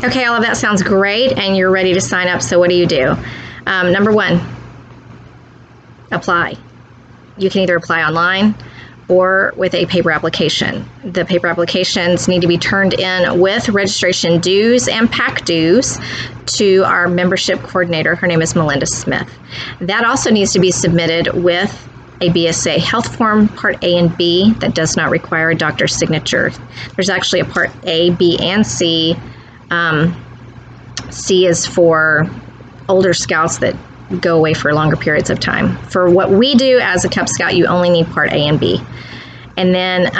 Okay, all of that sounds great, and you're ready to sign up. So what do? Number one, apply. You can either apply online or with a paper application. The paper applications need to be turned in with registration dues and pack dues to our membership coordinator. Her name is Melinda Smith. That also needs to be submitted with a BSA health form, Part A and B, that does not require a doctor's signature. There's actually a Part A, B, and C. C is for older scouts that go away for longer periods of time. For what we do as a Cub Scout, you only need Part A and B. And then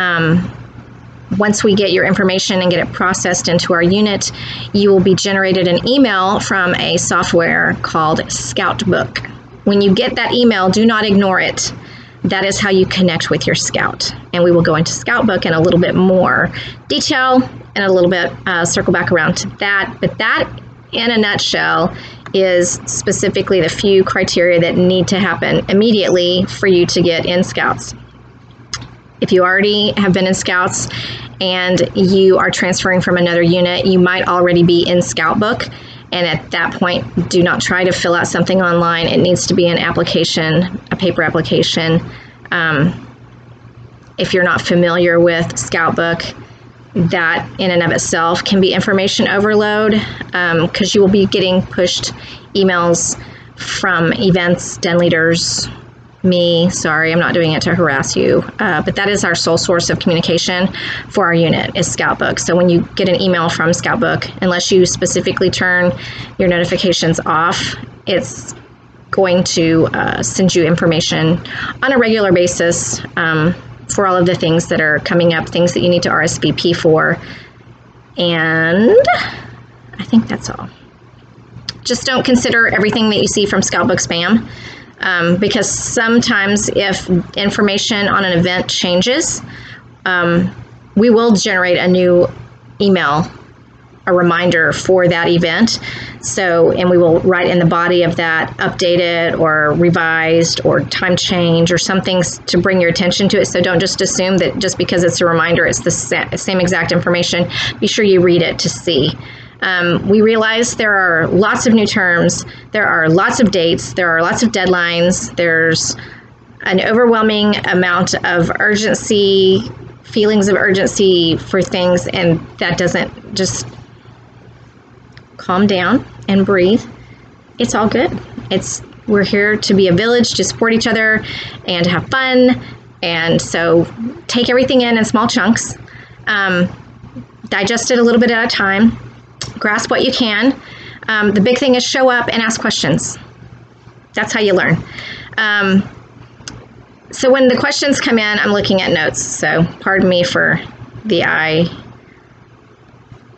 once we get your information and get it processed into our unit, you will be generated an email from a software called Scoutbook. When you get that email, do not ignore it. That is how you connect with your scout. And we will go into Scoutbook in a little bit more detail and a little bit circle back around to that. But that, in a nutshell, is specifically the few criteria that need to happen immediately for you to get in Scouts. If you already have been in Scouts and you are transferring from another unit, you might already be in Scoutbook. And at that point, do not try to fill out something online. It needs to be an application, a paper application. If you're not familiar with Scoutbook, that in and of itself can be information overload, because you will be getting pushed emails from events, den leaders, me. Sorry, I'm not doing it to harass you, but that is our sole source of communication for our unit is Scoutbook. So when you get an email from Scoutbook, unless you specifically turn your notifications off, it's going to send you information on a regular basis for all of the things that are coming up, things that you need to RSVP for. And I think that's all. Just don't consider everything that you see from Scoutbook spam. Because sometimes if information on an event changes, we will generate a new email, a reminder for that event. So, and we will write in the body of that updated or revised or time change or something to bring your attention to it. So don't just assume that just because it's a reminder, it's the same exact information. Be sure you read it to see. We realize there are lots of new terms, there are lots of dates, there are lots of deadlines, there's an overwhelming amount of urgency, feelings of urgency for things, and that doesn't just calm down and breathe. It's all good. We're here to be a village, to support each other and have fun, and so take everything in small chunks, digest it a little bit at a time. Grasp what you can. The big thing is show up and ask questions. That's how you learn. So when the questions come in, I'm looking at notes. So pardon me for the eye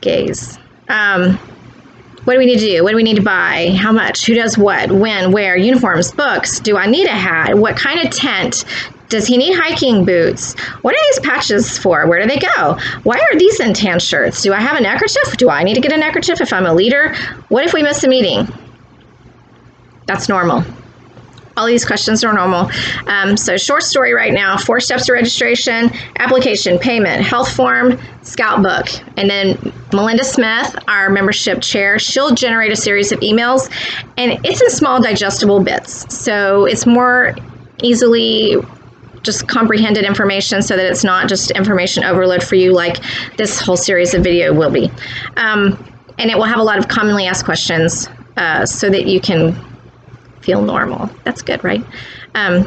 gaze. What do we need to do? What do we need to buy? How much? Who does what? When? Where? Uniforms? Books? Do I need a hat? What kind of tent? Does he need hiking boots? What are these patches for? Where do they go? Why are these in tan shirts? Do I have a neckerchief? Do I need to get a neckerchief if I'm a leader? What if we miss a meeting? That's normal. All these questions are normal. So short story right now, 4 steps to registration: application, payment, health form, Scoutbook. And then Melinda Smith, our membership chair, she'll generate a series of emails, and it's in small digestible bits. So it's more easily just comprehended information so that it's not just information overload for you like this whole series of video will be. And it will have a lot of commonly asked questions so that you can feel normal. That's good, right?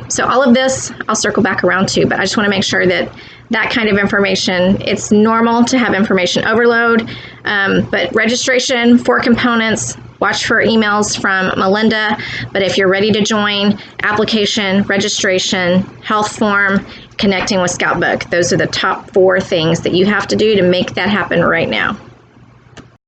So all of this I'll circle back around to, but I just want to make sure that that kind of information, it's normal to have information overload, but registration, 4 components, watch for emails from Melinda, but if you're ready to join, application, registration, health form, connecting with Scoutbook, those are the top 4 things that you have to do to make that happen right now.